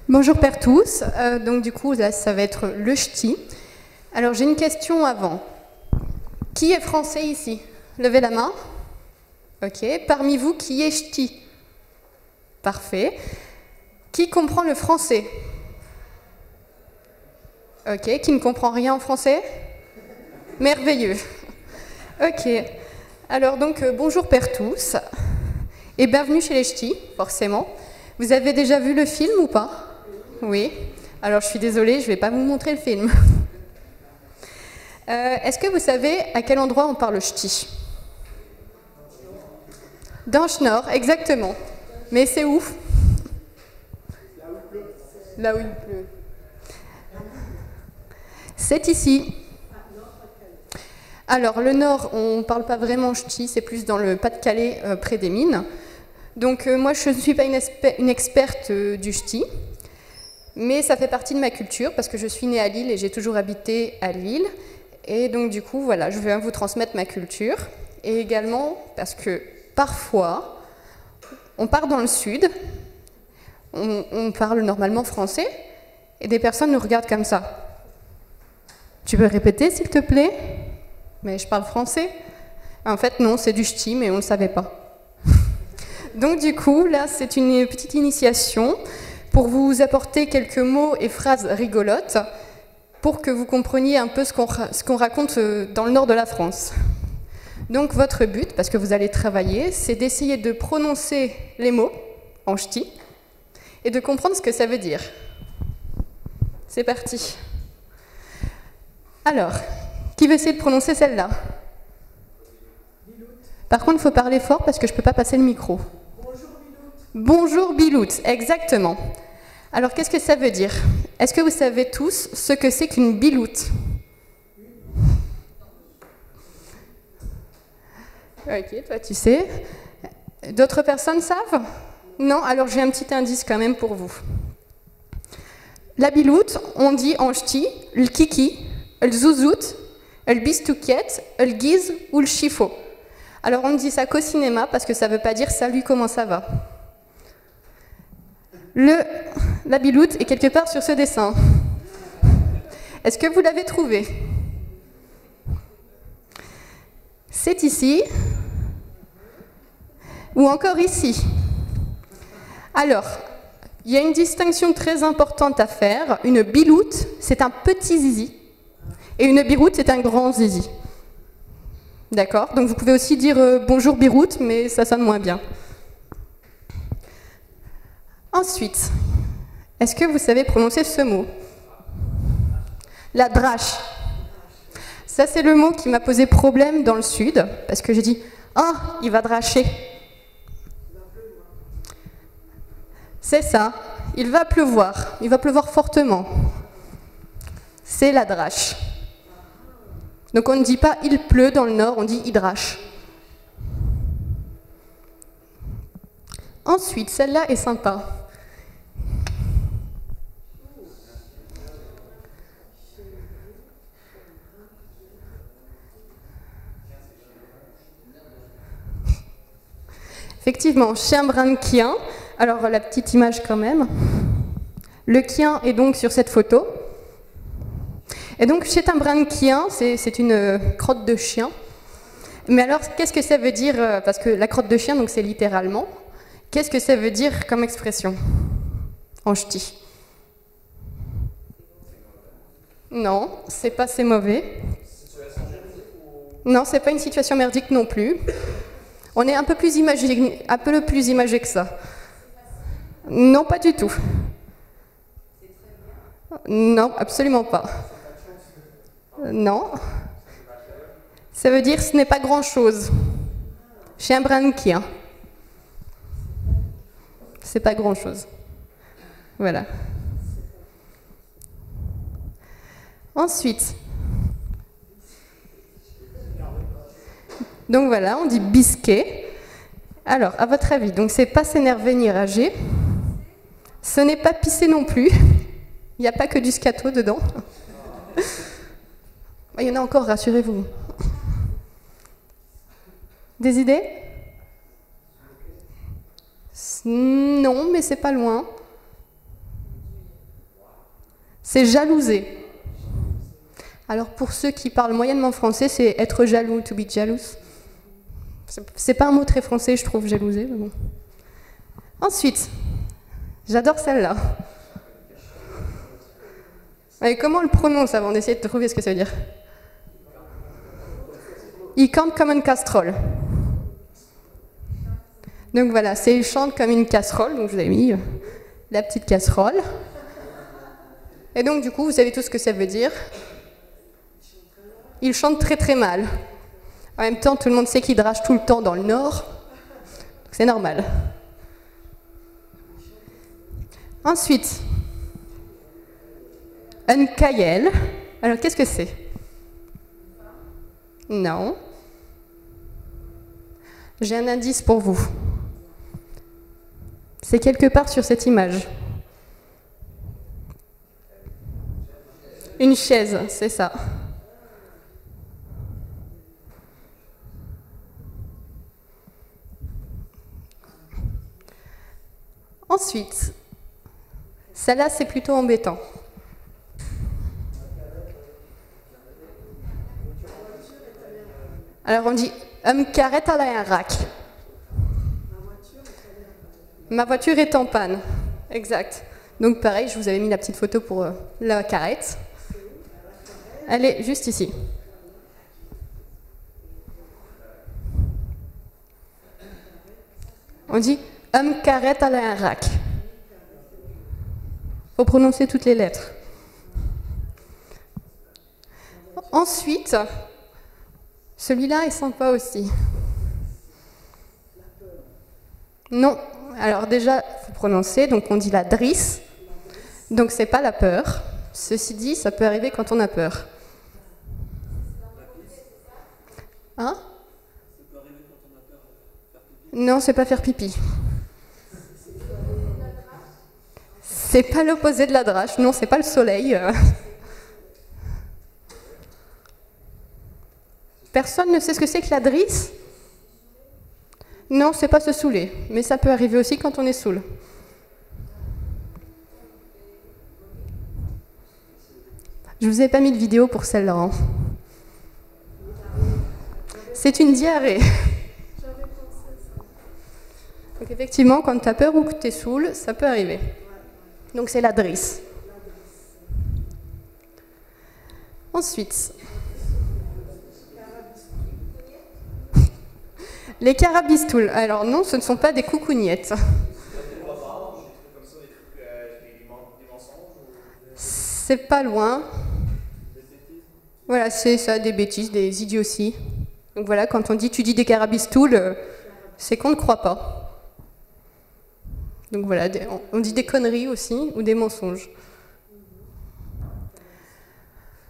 Bonjour Père tous, donc du coup là ça va être le ch'ti. Alors j'ai une question avant. Qui est français ici? Levez la main. Ok. Parmi vous, qui est ch'ti? Parfait. Qui comprend le français? Ok. Qui ne comprend rien en français? Merveilleux. Ok. Alors donc bonjour Père tous et bienvenue chez les ch'tis, forcément. Vous avez déjà vu le film ou pas? Oui. Alors je suis désolée, je ne vais pas vous montrer le film. Est-ce que vous savez à quel endroit on parle ch'ti? Dans Schnorr, exactement. Mais c'est où? Là où il pleut. C'est ici. Alors le Nord, on ne parle pas vraiment ch'ti, c'est plus dans le Pas-de-Calais, près des mines. Donc moi je ne suis pas une experte du ch'ti. Mais ça fait partie de ma culture parce que je suis née à Lille et j'ai toujours habité à Lille. Et donc du coup, voilà, je vais vous transmettre ma culture. Et également parce que parfois, on part dans le sud, on parle normalement français, et des personnes nous regardent comme ça. Tu peux répéter s'il te plaît? Mais je parle français. En fait non, c'est du ch'ti, mais on ne le savait pas. Donc du coup, là c'est une petite initiation pour vous apporter quelques mots et phrases rigolotes pour que vous compreniez un peu ce qu'on raconte dans le nord de la France. Donc votre but, parce que vous allez travailler, c'est d'essayer de prononcer les mots en ch'ti et de comprendre ce que ça veut dire. C'est parti. Alors, qui veut essayer de prononcer celle-là? Par contre, il faut parler fort parce que je ne peux pas passer le micro. Bonjour Bilout. Bonjour Bilout, exactement. Alors, qu'est-ce que ça veut dire? Est-ce que vous savez tous ce que c'est qu'une biloute? Ok, toi tu sais. D'autres personnes savent? Non? Alors j'ai un petit indice quand même pour vous. La biloute, on dit en ch'ti, le kiki, le zouzout, le bistouquette, le guise ou le chifo. Alors on ne dit ça qu'au cinéma parce que ça ne veut pas dire salut, comment ça va? La biloute est quelque part sur ce dessin. Est-ce que vous l'avez trouvé? C'est ici ou encore ici. Alors, il y a une distinction très importante à faire. Une biloute, c'est un petit zizi. Et une biroute, c'est un grand zizi. D'accord? Donc vous pouvez aussi dire bonjour biroute, mais ça sonne moins bien. Ensuite, est-ce que vous savez prononcer ce mot? La drache. Ça, c'est le mot qui m'a posé problème dans le sud, parce que j'ai dit « Ah, il va dracher ». C'est ça, il va pleuvoir fortement. C'est la drache. Donc on ne dit pas « il pleut » dans le nord, on dit « il drache ». Ensuite, celle-là est sympa. Effectivement, chien brinquien. Alors la petite image quand même. Le quien est donc sur cette photo. Et donc chez un brinquien, c'est une crotte de chien. Mais alors qu'est-ce que ça veut dire? Parce que la crotte de chien, donc c'est littéralement. Qu'est-ce que ça veut dire comme expression en ch'ti? Non, c'est pas c'est mauvais. Non, c'est pas une situation merdique non plus. On est un peu plus imagé que ça. Non, pas du tout. Non, absolument pas. Non. Ça veut dire ce n'est pas grand-chose. Chez un brinquien. C'est pas grand-chose. Voilà. Ensuite. Donc voilà, on dit bisquet. Alors, à votre avis, donc c'est pas s'énerver ni rager. Ce n'est pas pisser non plus. Il n'y a pas que du scato dedans. Il y en a encore, rassurez-vous. Des idées? Non, mais c'est pas loin. C'est jalouser. Alors pour ceux qui parlent moyennement français, c'est être jaloux, to be jealous. C'est pas un mot très français, je trouve, jalouser, mais bon. Ensuite, j'adore celle-là. Et comment on le prononce avant d'essayer de trouver ce que ça veut dire? Il chante comme une casserole. Donc voilà, c'est il chante comme une casserole, donc je vous ai mis la petite casserole. Et donc du coup, vous savez tout ce que ça veut dire. Il chante très très mal. En même temps, tout le monde sait qu'il drache tout le temps dans le nord. C'est normal. Ensuite, un caïel. Alors, qu'est-ce que c'est? Non. J'ai un indice pour vous. C'est quelque part sur cette image. Une chaise, c'est ça. Ensuite, celle-là, c'est plutôt embêtant. Alors on dit « me carrette à la rack ». Ma voiture est en panne. Exact. Donc pareil, je vous avais mis la petite photo pour la carrette. Elle est juste ici. On dit « me carrette à la rack ». Il faut prononcer toutes les lettres. Ensuite, celui-là est sympa aussi. Non. Alors déjà, il faut prononcer, donc on dit la drisse. Donc c'est pas la peur. Ceci dit, ça peut arriver quand on a peur. Hein? Non, c'est pas faire pipi. C'est pas l'opposé de la drache. Non, c'est pas le soleil. Personne ne sait ce que c'est que la drisse? Non, c'est pas se saouler, mais ça peut arriver aussi quand on est saoul. Je vous ai pas mis de vidéo pour celle-là. Hein. C'est une diarrhée. Donc effectivement, quand tu as peur ou que tu es saoul, ça peut arriver. Donc c'est la drisse. Ensuite, les carabistoules. Alors non, ce ne sont pas des coucougnettes. C'est pas loin. Voilà, c'est ça, des bêtises, des idioties. Donc voilà, quand on dit tu dis des carabistoules, c'est qu'on ne croit pas. Donc voilà, on dit des conneries aussi, ou des mensonges.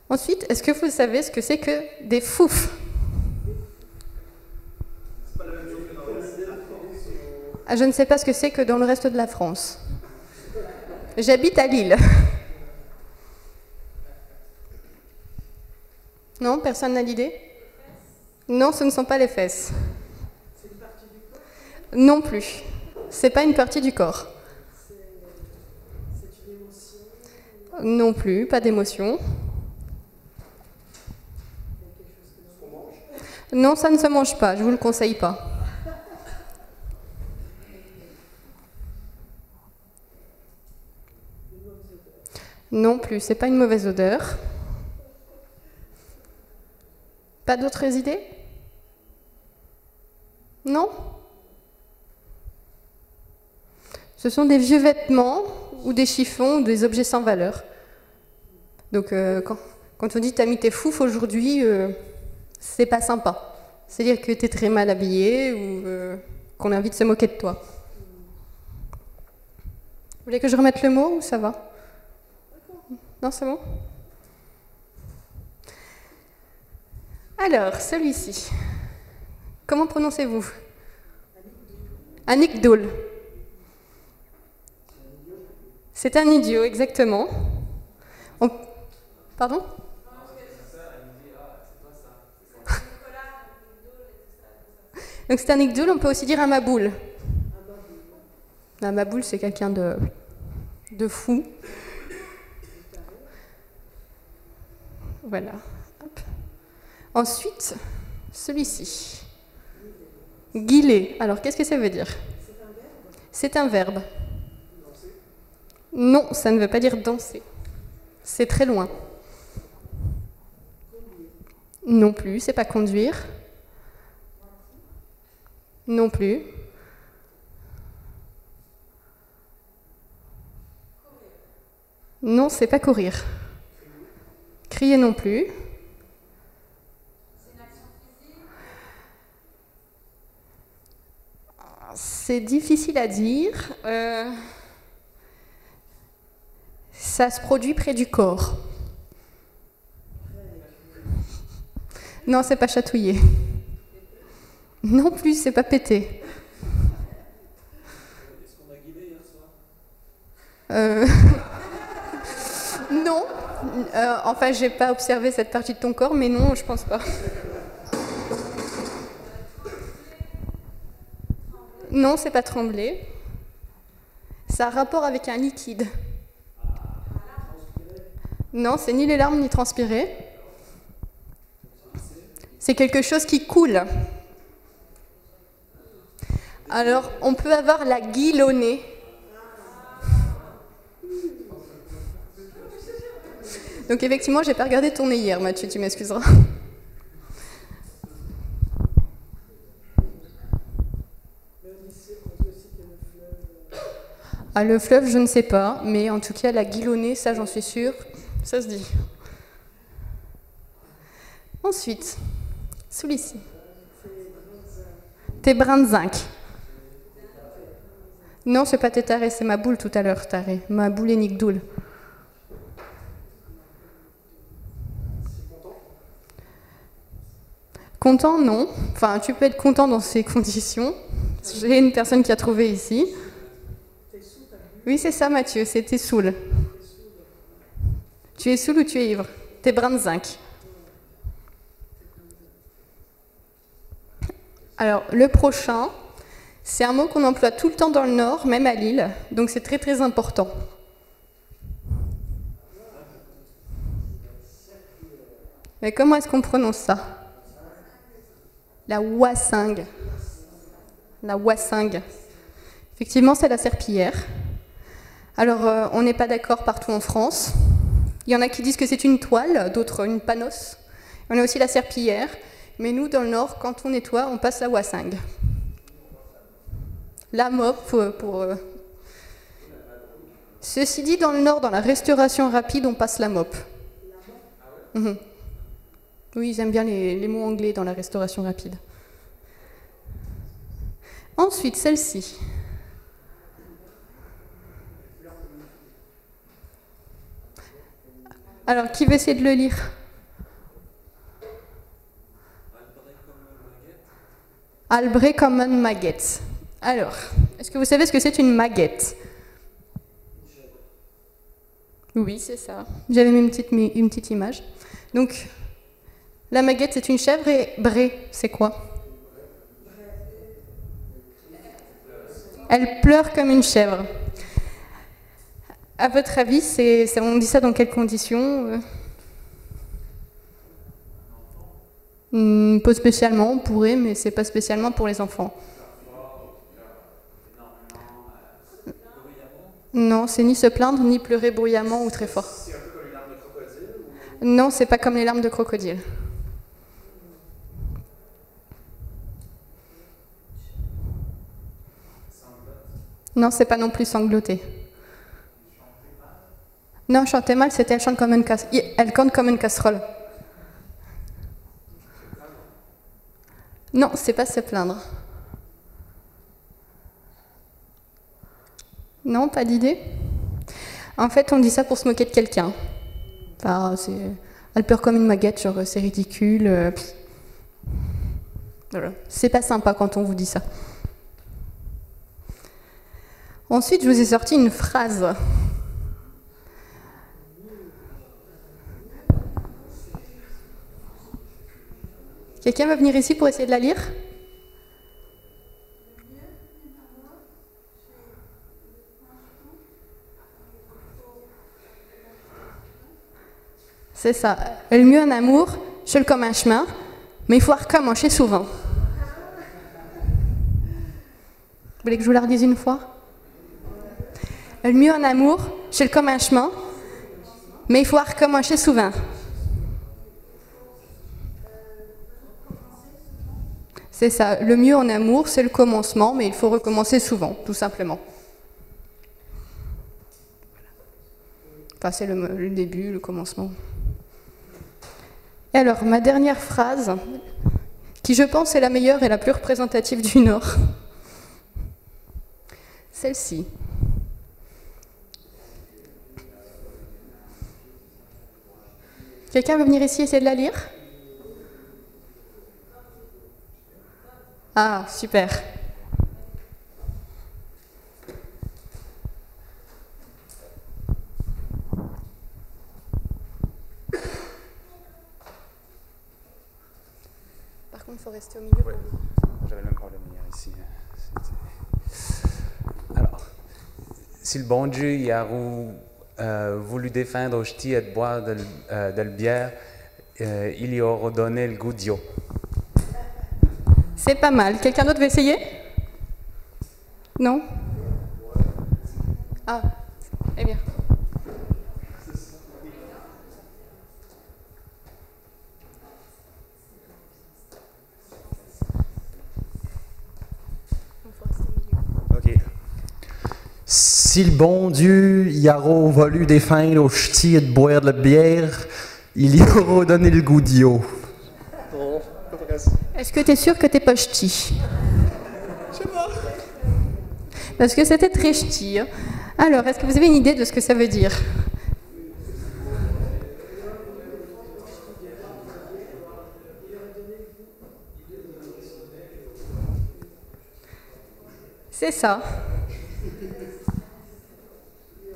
Ensuite, est-ce que vous savez ce que c'est que des foufs? Ah, je ne sais pas ce que c'est que dans le reste de la France. J'habite à Lille. Non, personne n'a d'idée? Non, ce ne sont pas les fesses. Non plus. C'est pas une partie du corps. Non plus, pas d'émotion. Non, ça ne se mange pas, je vous le conseille pas. Non plus, c'est pas une mauvaise odeur. Pas d'autres idées? Non? Ce sont des vieux vêtements ou des chiffons ou des objets sans valeur. Donc quand on dit t'as mis tes foufs aujourd'hui, c'est pas sympa. C'est-à-dire que t'es très mal habillé ou qu'on a envie de se moquer de toi. Vous voulez que je remette le mot ou ça va? Non, c'est bon? Alors, celui-ci. Comment prononcez-vous? Anecdoule. C'est un idiot, exactement. Pardon? Donc c'est un anecdoule, on peut aussi dire un maboule. Un maboule, c'est quelqu'un de fou. Voilà. Hop. Ensuite, celui-ci. Guiler. Alors, qu'est-ce que ça veut dire? C'est un verbe. Non, ça ne veut pas dire danser. C'est très loin. Non plus, c'est pas conduire. Non plus. Non, c'est pas courir. Crier non plus. C'est difficile à dire. Ça se produit près du corps. Non, c'est pas chatouiller. Non plus, c'est pas péter. Est-ce qu'on a guidé hier soir Non. Enfin, j'ai pas observé cette partie de ton corps, mais non, je pense pas. Non, c'est pas trembler. Ça a rapport avec un liquide. Non, c'est ni les larmes ni transpirer. C'est quelque chose qui coule. Alors, on peut avoir la guille au nez. Donc effectivement, j'ai pas regardé ton nez hier, Mathieu, tu m'excuseras. Ah, le fleuve, je ne sais pas, mais en tout cas, la guille au nez, ça j'en suis sûre, ça se dit. Ensuite, celui-ci. T'es brin de zinc. Non, c'est pas tes tarés, c'est ma boule tout à l'heure, taré. Ma boule et Nick-Doule. Content, non. Enfin, tu peux être content dans ces conditions. J'ai une personne qui a trouvé ici. Oui, c'est ça, Mathieu, c'est t'es saoul. Tu es saoul ou tu es ivre? T'es brin de zinc. Alors, le prochain, c'est un mot qu'on emploie tout le temps dans le Nord, même à Lille, donc c'est très très important. Mais comment est-ce qu'on prononce ça? La wassingue. La wassingue. Effectivement, c'est la serpillière. Alors, on n'est pas d'accord partout en France. Il y en a qui disent que c'est une toile, d'autres une panos. On a aussi la serpillière. Mais nous, dans le Nord, quand on nettoie, on passe la wassingue. La mop pour... Ceci dit, dans le Nord, dans la restauration rapide, on passe la mop. Mhm. Oui, ils aiment bien les mots anglais dans la restauration rapide. Ensuite, celle-ci. Alors, qui veut essayer de le lire? Albret Common Maggot. Alors, est-ce que vous savez ce que c'est une maguette? Oui, c'est ça. J'avais mis une petite image. Donc, la maguette, c'est une chèvre et bré, c'est quoi? Elle pleure comme une chèvre. À votre avis, on dit ça dans quelles conditions? Pas spécialement, on pourrait, mais c'est pas spécialement pour les enfants. Non, c'est ni se plaindre, ni pleurer bruyamment ou très fort. C'est un peu comme les larmes de crocodile Non, c'est pas comme les larmes de crocodile. Non, c'est pas non plus sangloter. Non, chanter mal, c'était elle chante comme elle chante comme une casserole. Non, c'est pas se plaindre. Non, pas d'idée. En fait, on dit ça pour se moquer de quelqu'un. Enfin, elle pleure comme une maguette, genre c'est ridicule. Voilà. C'est pas sympa quand on vous dit ça. Ensuite, je vous ai sorti une phrase. Quelqu'un va venir ici pour essayer de la lire? C'est ça. Le mieux en amour, seul comme un chemin, mais il faut recommencer souvent. Vous voulez que je vous la redise une fois? Le mieux en amour, seul comme un chemin, mais il faut recommencer souvent. C'est ça. Le mieux en amour, c'est le commencement, mais il faut recommencer souvent, tout simplement. Enfin, c'est le début, le commencement. Et alors, ma dernière phrase, qui je pense est la meilleure et la plus représentative du Nord. Celle-ci. Quelqu'un veut venir ici essayer de la lire? Ah, super. Par contre, il faut rester au milieu. Oui, j'avais le même problème hier ici. Alors, si le bon Dieu il a voulu défendre au ch'ti et de boire de la bière, il y aura donné le goût d'io. C'est pas mal. Quelqu'un d'autre veut essayer? Non? Ah, eh bien. OK. Si le bon Dieu y aura voulu défendre au ch'ti et de boire de la bière, il y aura donné le goût d'io. Est-ce que tu es sûr que t'es pas ch'ti? Je sais pas. Parce que c'était très ch'ti. Hein. Alors, est-ce que vous avez une idée de ce que ça veut dire? C'est ça.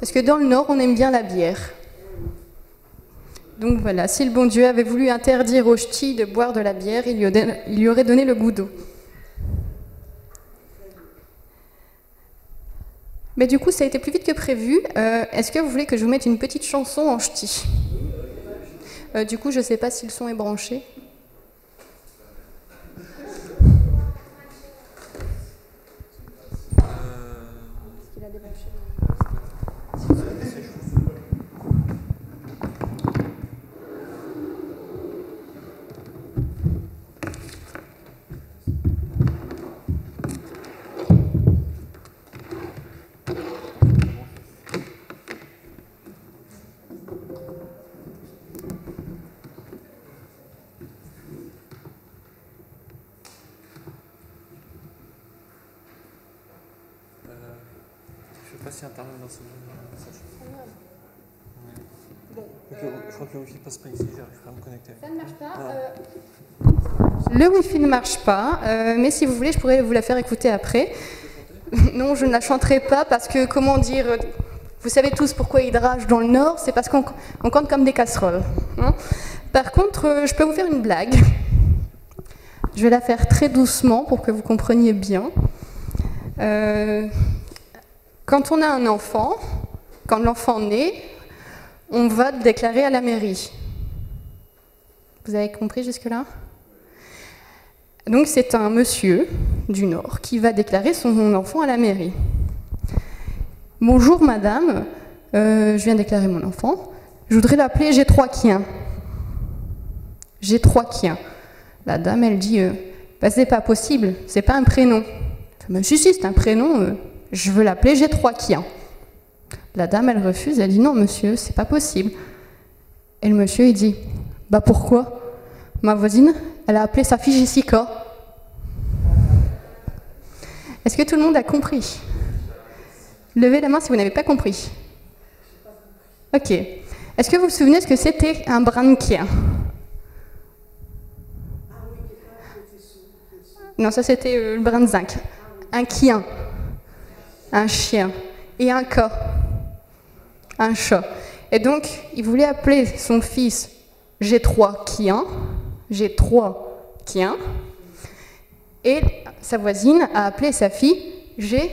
Parce que dans le Nord, on aime bien la bière. Donc voilà, si le bon Dieu avait voulu interdire aux ch'tis de boire de la bière, il lui aurait donné le goût d'eau. Mais du coup, ça a été plus vite que prévu. Est-ce que vous voulez que je vous mette une petite chanson en ch'ti? Du coup, je ne sais pas si le son est branché. Je sais pas si Internet dans ce Bon, je crois que le Wi-Fi passe pas ici, j'arrive pas à me connecter. Ça ne marche pas. Le Wi-Fi ne marche pas, mais si vous voulez, je pourrais vous la faire écouter après. Non, je ne la chanterai pas parce que, comment dire, vous savez tous pourquoi il rage dans le Nord, c'est parce qu'on compte comme des casseroles. Hein. Par contre, je peux vous faire une blague. Je vais la faire très doucement pour que vous compreniez bien. Quand on a un enfant, quand l'enfant naît, on va le déclarer à la mairie. Vous avez compris jusque-là? Donc c'est un monsieur du Nord qui va déclarer son enfant à la mairie. Bonjour madame, je viens déclarer mon enfant. Je voudrais l'appeler G3Quien. G3Quien. La dame, elle dit, bah, c'est pas possible, c'est pas un prénom. Mais si, c'est un prénom, je veux l'appeler G3Quien. La dame, elle refuse, elle dit, non monsieur, c'est pas possible. Et le monsieur, il dit, bah pourquoi? Ma voisine, elle a appelé sa fille Jessica. Est-ce que tout le monde a compris? Levez la main si vous n'avez pas compris. Ok. Est-ce que vous vous souvenez ce que c'était un branquien? Non, ça c'était le brin de zinc. Un quien, un chien, et un cas, un chat. Et donc, il voulait appeler son fils G3Quien, G3Quien, et sa voisine a appelé sa fille Jessica.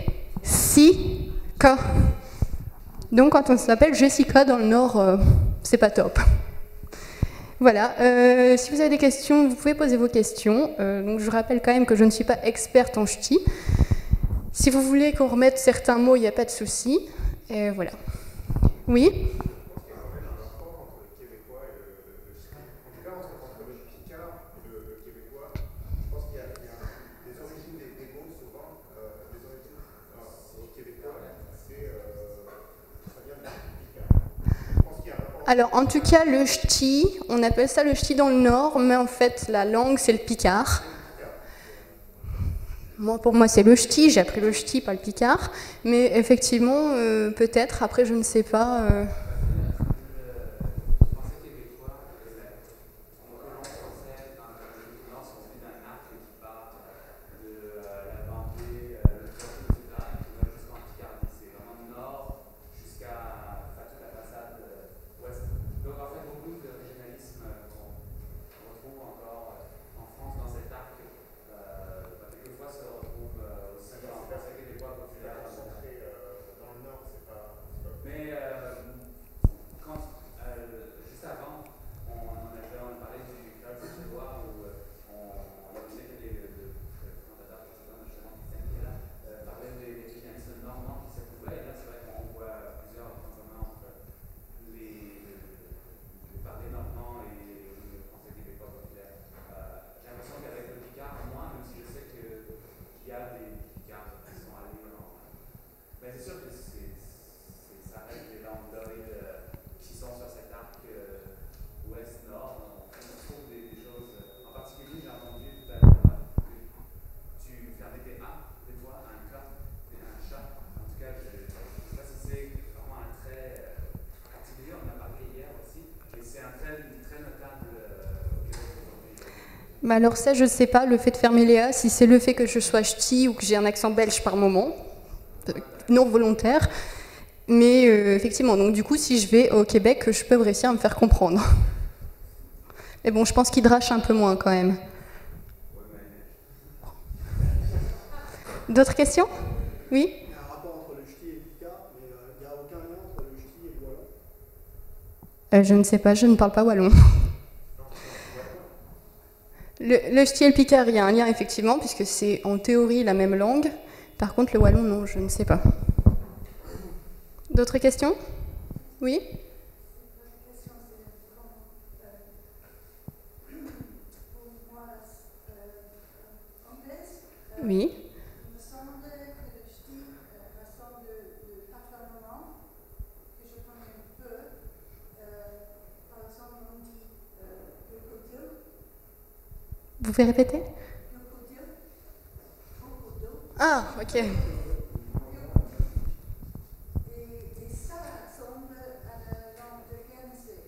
Donc, quand on s'appelle Jessica dans le Nord, c'est pas top. Voilà, si vous avez des questions, vous pouvez poser vos questions. Donc je rappelle quand même que je ne suis pas experte en ch'ti. Si vous voulez qu'on remette certains mots, il n'y a pas de souci. Et voilà. Oui? Alors, en tout cas, le ch'ti, on appelle ça le ch'ti dans le Nord, mais en fait, la langue, c'est le picard. Moi, pour moi, c'est le ch'ti, j'ai appris le ch'ti, pas le picard. Mais effectivement, peut-être, après, je ne sais pas. Bah alors ça, je ne sais pas, le fait de fermer les A, si c'est le fait que je sois ch'ti ou que j'ai un accent belge par moment, non volontaire. Mais effectivement, donc du coup, si je vais au Québec, je peux réussir à me faire comprendre. Mais bon, je pense qu'il drache un peu moins quand même. D'autres questions? Oui? Il y a un rapport entre le ch'ti et le picard, mais il n'y a aucun lien entre le ch'ti et le wallon? Je ne sais pas, je ne parle pas wallon. Le ch'ti et le picard, il y a un lien effectivement, puisque c'est en théorie la même langue. Par contre, le wallon, non, je ne sais pas. D'autres questions? Oui? Oui. Il me semblait que le ch'ti ressemble de parfumement que je connais un peu. Par exemple, on dit crocodile. Vous pouvez répéter? Crocodile. Crocodile. Ah, ok. Et ça ressemble à la langue de Guernsey.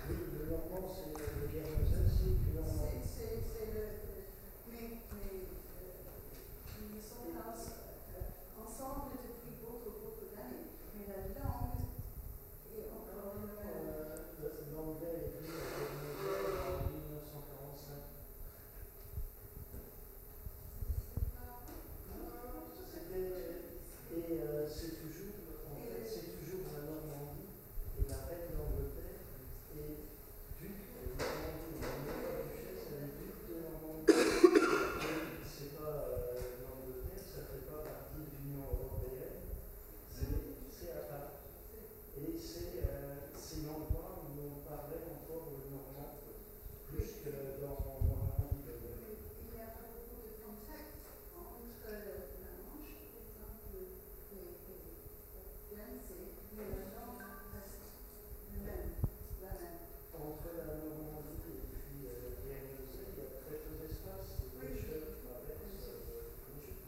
Oui, le normand, c'est le Guernsey, c'est du normand. C'est le. Mais ils sont ensemble depuis beaucoup d'années. Mais la langue est encore. L'anglais est venu en 1945. C'est toujours, en fait, c'est toujours la Normandie et la reine d'Angleterre et duc de Normandie. La duchesse, elle est duc de Normandie. C'est pas l'Angleterre, ça fait pas partie de l'Union européenne. C'est à part. Et c'est l'endroit où on parlait encore le normand, plus que dans Normandie. Il y a beaucoup de contacts entre la Manche, par exemple, et Guernsey, mais la langue reste la même. Entre la Normandie et puis Guernsey, il y a très peu d'espace. Les cheveux traversent l'Égypte.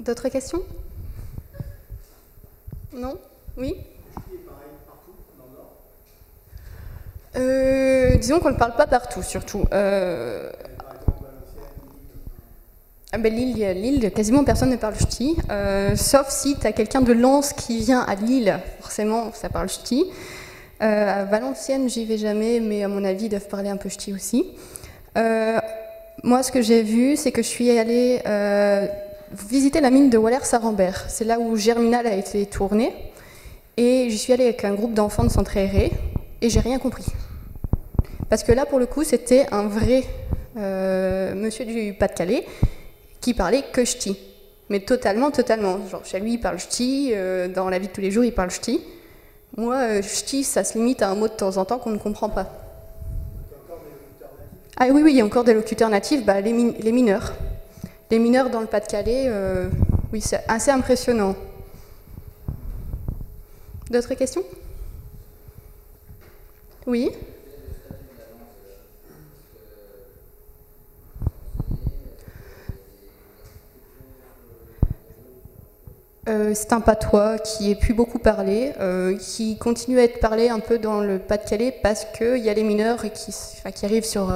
D'autres questions? Non? Oui? Le ch'ti est pareil partout dans le Nord. Disons qu'on ne parle pas partout, surtout. Par exemple, Valenciennes, Lille, quasiment personne ne parle ch'ti, sauf si tu as quelqu'un de Lens qui vient à Lille, forcément ça parle ch'ti. À Valenciennes, j'y vais jamais, mais à mon avis, ils doivent parler un peu ch'ti aussi. Moi, ce que j'ai vu, c'est que je suis allée visité la mine de Waller-Sarambert. C'est là où Germinal a été tourné. Et j'y suis allée avec un groupe d'enfants de centre aéré et j'ai rien compris. Parce que là, pour le coup, c'était un vrai monsieur du Pas-de-Calais qui parlait que ch'ti. Mais totalement. Genre, chez lui, il parle ch'ti, dans la vie de tous les jours, il parle ch'ti. Moi, ch'ti, ça se limite à un mot de temps en temps qu'on ne comprend pas. Ah oui, il y a encore des locuteurs natifs, les mineurs. Les mineurs dans le Pas-de-Calais, oui, c'est assez impressionnant. D'autres questions? Oui? C'est un patois qui est plus beaucoup parlé, qui continue à être parlé un peu dans le Pas-de-Calais parce qu'il y a les mineurs qui arrivent sur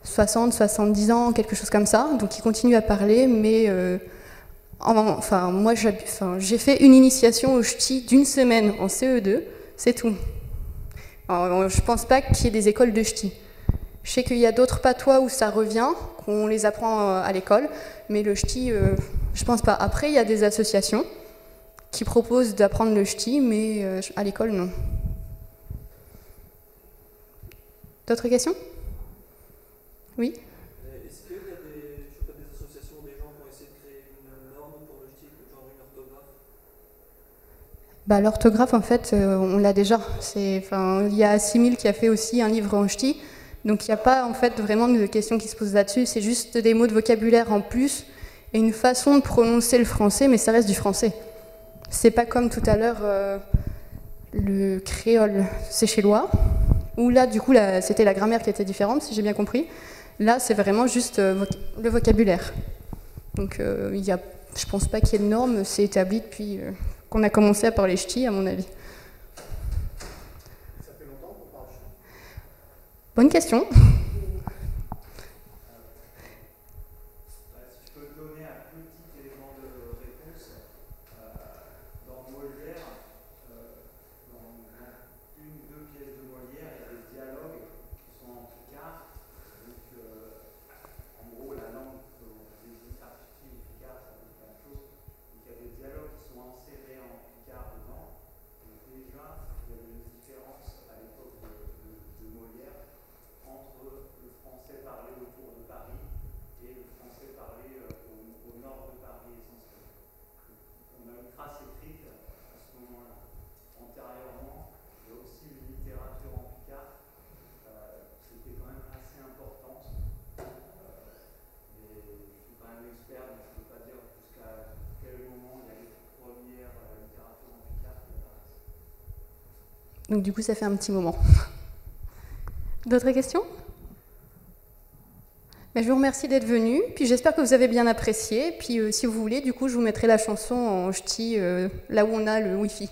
60, 70 ans, quelque chose comme ça, donc ils continuent à parler, mais moi j'ai fait une initiation au ch'ti d'une semaine en CE2, c'est tout. Alors, je pense pas qu'il y ait des écoles de ch'ti. Je sais qu'il y a d'autres patois où ça revient, qu'on les apprend à l'école, mais le ch'ti, je pense pas. Après, il y a des associations qui proposent d'apprendre le ch'ti, mais à l'école, non. D'autres questions? Oui? Est-ce qu'il y a des associations, des gens qui ont essayé de créer une norme pour le ch'ti, genre une orthographe? L'orthographe, en fait, on l'a déjà. Il y a 6000 qui a fait aussi un livre en ch'ti. Donc il n'y a pas en fait vraiment de questions qui se posent là-dessus, c'est juste des mots de vocabulaire en plus et une façon de prononcer le français, mais ça reste du français. C'est pas comme tout à l'heure le créole séchellois, où là du coup c'était la grammaire qui était différente, si j'ai bien compris. Là c'est vraiment juste le vocabulaire. Donc je pense pas qu'il y ait de normes, c'est établi depuis qu'on a commencé à parler ch'ti à mon avis. Bonne question. Si je peux te donner un petit élément de réponse, dans Molière, dans une ou deux pièces de Molière, il y a des dialogues qui sont en picard. Donc, en gros, la langue, des articles picard, ça veut dire la même chose. Donc, il y a des dialogues qui sont enserrés en picard dedans. Donc, déjà, il y avait une différence à l'époque de Molière entre le français parlé autour de Paris et le français parlé au nord de Paris essentiellement. On a une trace écrite à ce moment-là. Antérieurement, il y a aussi une littérature en picard qui était quand même assez importante. Mais je suis pas un expert, donc je ne peux pas dire jusqu'à quel moment il y a les premières littératures en picard qui apparaissent. Donc du coup ça fait un petit moment. D'autres questions? Je vous remercie d'être venu, puis j'espère que vous avez bien apprécié. Puis si vous voulez, du coup, je vous mettrai la chanson en ch'ti là où on a le Wi-Fi.